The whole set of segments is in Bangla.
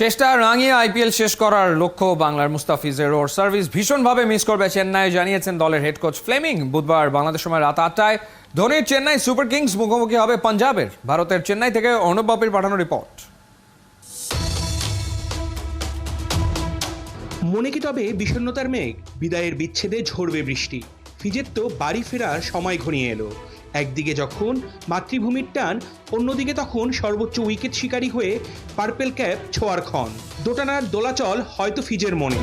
শেষটা রাঙিয়ে আইপিএল শেষ করার লক্ষ্য বাংলার মুস্তাফিজের। ওর সার্ভিস ভীষণভাবে মিস করবে চেন্নাই, জানিয়েছেন দলের হেড কোচ ফ্লেমিং। বুধবার বাংলাদেশ সময় রাত 8টায় ধোনির চেন্নাই সুপার কিংস মুখোমুখি হবে পাঞ্জাবের। ভারতের চেন্নাই থেকে অনুপ বাপির পাঠানো রিপোর্ট। মনে কি তবে বিষণ্ণতার মেঘ? বিদায়ের বিচ্ছেদে ঝরবে বৃষ্টি। ফিজের তো বাড়ি ফেরার সময় ঘনিয়ে এলো। একদিকে যখন মাতৃভূমির টান, অন্যদিকে তখন সর্বোচ্চ উইকেট শিকারী হয়ে পার্পেল ক্যাপ ছোঁয়ার ক্ষণ। দোটানার দোলাচল হয়তো ফিজের মনে।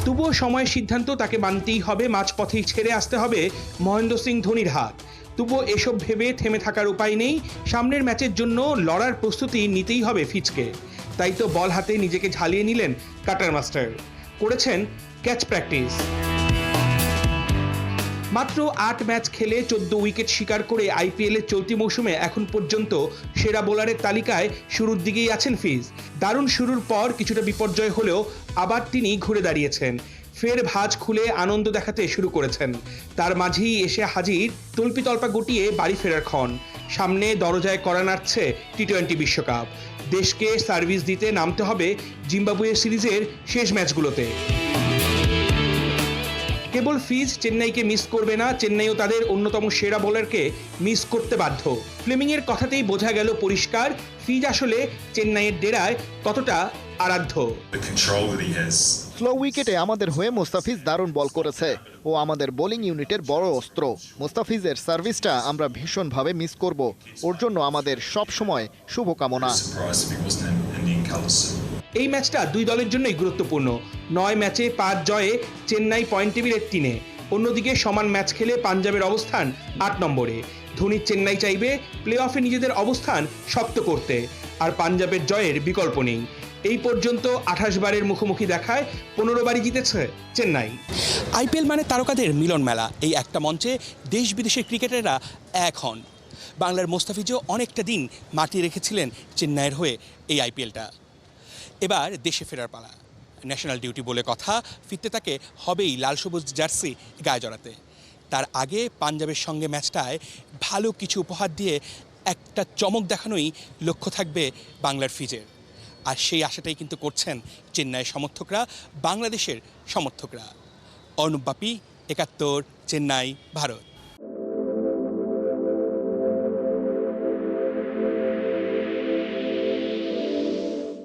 তবুও সময়ের সিদ্ধান্ত তাকে মানতেই হবে, মাঝপথেই ছেড়ে আসতে হবে মহেন্দ্র সিং ধোনির হাত। তবুও এসব ভেবে থেমে থাকার উপায় নেই। সামনের ম্যাচের জন্য লড়ার প্রস্তুতি নিতেই হবে ফিজকে। তাই তো বল হাতে নিজেকে ঝালিয়ে নিলেন কাটার মাস্টার। করেছেন ক্যাচ প্র্যাকটিস। মাত্র 8 ম্যাচ খেলে 14 উইকেট শিকার করে আইপিএলের চলতি মৌসুমে এখন পর্যন্ত সেরা বোলারের তালিকায় শুরুর দিকেই আছেন ফিজ। দারুণ শুরুর পর কিছুটা বিপর্যয় হলেও আবার তিনি ঘুরে দাঁড়িয়েছেন। ফের ভাঁজ খুলে আনন্দ দেখাতে শুরু করেছেন। তার মাঝেই এসে হাজির তল্পিতল্পা গুটিয়ে বাড়ি ফেরার ক্ষণ। সামনে দরজায় কড়া নাড়ছে টি-20 বিশ্বকাপ। দেশকে সার্ভিস দিতে নামতে হবে জিম্বাবুয়ে সিরিজের শেষ ম্যাচগুলোতে। কেবল ফিজ চেন্নাইকে মিস করবে না, চেন্নাইও তাদের অন্যতম সেরা বোলারকে মিস করতে বাধ্য। ফ্লেমিংয়ের কথাতেই বোঝা গেল পরিষ্কার, ফিজ আসলে চেন্নাইয়ের ডেরায় কতটা আরাধ্য। স্লো উইকেটে আমাদের হয়ে মুস্তাফিজ দারুণ বল করেছে। ও আমাদের বোলিং ইউনিটের বড় অস্ত্র। মুস্তাফিজের সার্ভিসটা আমরা ভীষণভাবে মিস করব। ওর জন্য আমাদের সব সময় শুভকামনা। এই ম্যাচটা দুই দলের জন্যই গুরুত্বপূর্ণ। 9 ম্যাচে 5 জয়ে চেন্নাই পয়েন্ট টেবিলের 3-এ। অন্যদিকে সমান ম্যাচ খেলে পাঞ্জাবের অবস্থান 8 নম্বরে। ধোনির চেন্নাই চাইবে প্লে অফে নিজেদের অবস্থান শক্ত করতে, আর পাঞ্জাবের জয়ের বিকল্প নেই। এই পর্যন্ত 28 বারের মুখোমুখি দেখায় 15 বারই জিতেছে চেন্নাই। আইপিএল মানে তারকাদের মিলন মেলা। এই একটা মঞ্চে দেশ বিদেশের ক্রিকেটাররা এক হন। বাংলার মুস্তাফিজও অনেকটা দিন মাটিয়ে রেখেছিলেন চেন্নাইয়ের হয়ে এই আইপিএলটা। এবার দেশে ফেরার পালা। ন্যাশনাল ডিউটি বলে কথা, ফিরতে তাকে হবেই লাল সবুজ জার্সি গায়ে জড়াতে। তার আগে পাঞ্জাবের সঙ্গে ম্যাচটায় ভালো কিছু উপহার দিয়ে একটা চমক দেখানোই লক্ষ্য থাকবে বাংলার ফিজের। আর সেই আশাটাই কিন্তু করছেন চেন্নাইয়ের সমর্থকরা, বাংলাদেশের সমর্থকরা। অনুপ বাপি, 71, চেন্নাই, ভারত।